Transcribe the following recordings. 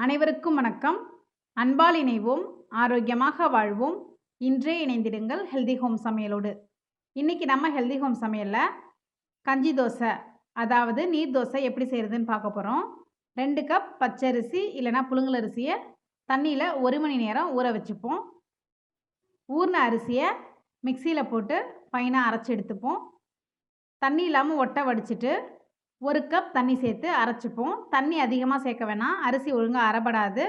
அனைவருக்கும் வணக்கம். அன்பால் இணைவோம், ஆரோக்கியமாக வாழ்வோம். இன்றே இணைந்திடுங்கள் ஹெல்தி ஹோம் சமையலோடு. இன்னைக்கு நம்ம ஹெல்தி ஹோம் சமையல்ல கஞ்சி தோசை, அதாவது நீர் தோசை எப்படி செய்கிறதுன்னு பார்க்க போகிறோம். 2 கப் பச்சரிசி இல்லைனா புழுங்கல் அரிசியை தண்ணியில் 1 மணி நேரம் ஊற வச்சுப்போம். ஊறின அரிசியை மிக்சியில் போட்டு ஃபைனாக அரைச்சி எடுத்துப்போம். தண்ணி இல்லாமல் ஒட்டை வடிச்சிட்டு 1 கப் தண்ணி சேர்த்து அரைச்சிப்போம். தண்ணி அதிகமாக சேர்க்க வேணாம், அரிசி ஒழுங்காக அரைபடாது.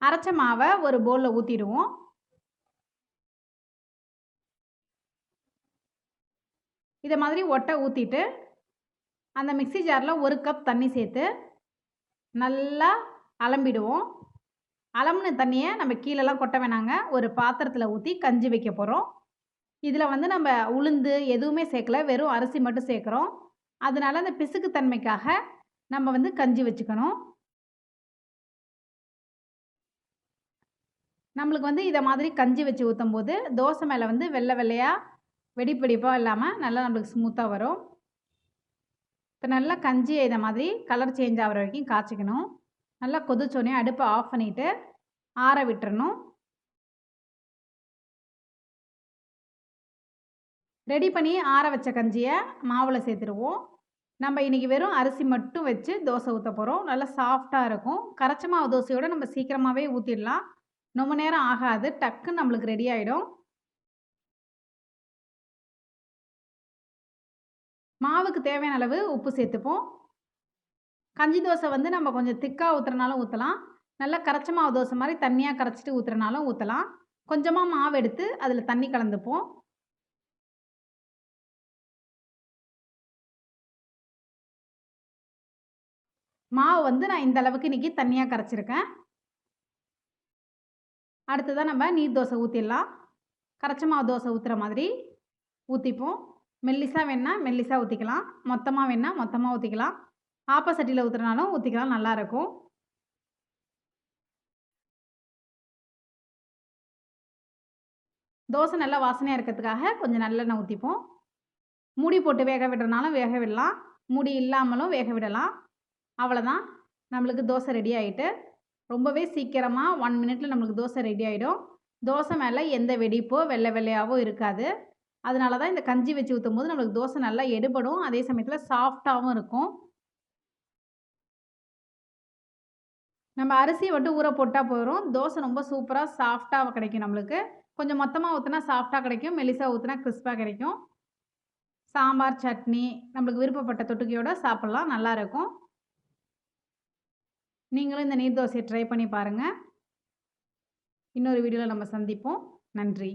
அரைச்ச மாவை ஒரு பவுலில் ஊற்றிடுவோம். இதை மாதிரி ஒட்டை ஊற்றிட்டு அந்த மிக்சி ஜாரில் 1 கப் தண்ணி சேர்த்து நல்லா அலம்பிடுவோம். அலம்பின தண்ணியை நம்ம கீழெல்லாம் கொட்ட வேணாங்க, ஒரு பாத்திரத்தில் ஊற்றி கஞ்சி வைக்க போகிறோம். இதில் நம்ம உளுந்து எதுவுமே சேர்க்கல, வெறும் அரிசி மட்டும் சேர்க்குறோம். அதனால அந்த பிசுக்கு தன்மைக்காக நம்ம கஞ்சி வச்சுக்கணும். நம்மளுக்கு இதை மாதிரி கஞ்சி வச்சு ஊற்றும் போது தோசை மேலே வெள்ளை வெள்ளையாக வெடிப்பிடிப்பாக இல்லாமல் நல்லா நம்மளுக்கு ஸ்மூத்தாக வரும். இப்போ நல்லா கஞ்சியை இதை மாதிரி கலர் சேஞ்ச் ஆகிற வரைக்கும் காய்ச்சிக்கணும். நல்லா கொதிச்சோடனே அடுப்பை ஆஃப் பண்ணிவிட்டு ஆற விட்டுறணும். ரெடி பண்ணி ஆற வச்ச கஞ்சியை மாவில் சேர்த்துருவோம். நம்ம இன்றைக்கி வெறும் அரிசி மட்டும் வச்சு தோசை ஊற்ற போகிறோம். நல்லா சாஃப்டாக இருக்கும். கரைச்ச மாவு தோசையோடு நம்ம சீக்கிரமாகவே ஊற்றிடலாம், ரொம்ப நேரம் ஆகாது, டக்குன்னு நம்மளுக்கு ரெடி ஆகிடும். மாவுக்கு தேவையான அளவு உப்பு சேர்த்துப்போம். கஞ்சி தோசை நம்ம கொஞ்சம் திக்காக ஊற்றுறனாலும் ஊற்றலாம், நல்லா கரைச்ச மாவு தோசை மாதிரி தண்ணியாக கரைச்சிட்டு ஊற்றுறனாலும் ஊற்றலாம். கொஞ்சமாக மாவு எடுத்து அதில் தண்ணி கலந்துப்போம். மாவு நான் இந்த அளவுக்கு இன்றைக்கி தண்ணியாக கரைச்சிருக்கேன். அடுத்ததாக நம்ம நீர் தோசை ஊற்றிடலாம். கரைச்ச மாவு தோசை ஊற்றுற மாதிரி ஊற்றிப்போம். மெல்லிசாக வேணால் மெல்லிசாக ஊற்றிக்கலாம், மொத்தமாக வேணால் மொத்தமாக ஊற்றிக்கலாம். ஆப்பசட்டியில் ஊற்றுறனாலும் ஊற்றிக்கலாம், நல்லாயிருக்கும். தோசை நல்லா வாசனையாக இருக்கிறதுக்காக கொஞ்சம் நல்லெண்ணெய் ஊற்றிப்போம். மூடி போட்டு வேக விடுறனாலும் வேக விடலாம், மூடி இல்லாமலும் வேக விடலாம். அவ்வளோதான், நம்மளுக்கு தோசை ரெடி ஆகிட்டு ரொம்பவே சீக்கிரமாக 1 மினிட்ல நம்மளுக்கு தோசை ரெடி ஆகிடும். தோசை மேலே எந்த வெடிப்போ வெள்ளை வெள்ளையாவோ இருக்காது. அதனால தான் இந்த கஞ்சி வச்சு ஊற்றும் போது நம்மளுக்கு தோசை நல்லா எடுபடும், அதே சமயத்தில் சாஃப்டாகவும் இருக்கும். நம்ம அரிசியை மட்டும் ஊற போட்டால் போயிடும், தோசை ரொம்ப சூப்பராக சாஃப்டாக கிடைக்கும். நம்மளுக்கு கொஞ்சம் மொத்தமாக ஊற்றினா சாஃப்டாக கிடைக்கும், மெலிசாக ஊற்றினா கிறிஸ்பாக கிடைக்கும். சாம்பார், சட்னி, நம்மளுக்கு விருப்பப்பட்ட தொட்டுக்கையோடு சாப்பிட்லாம், நல்லாயிருக்கும். நீங்களும் இந்த நீர் தோசையை ட்ரை பண்ணி பாருங்கள். இன்னொரு வீடியோவில் நம்ம சந்திப்போம். நன்றி.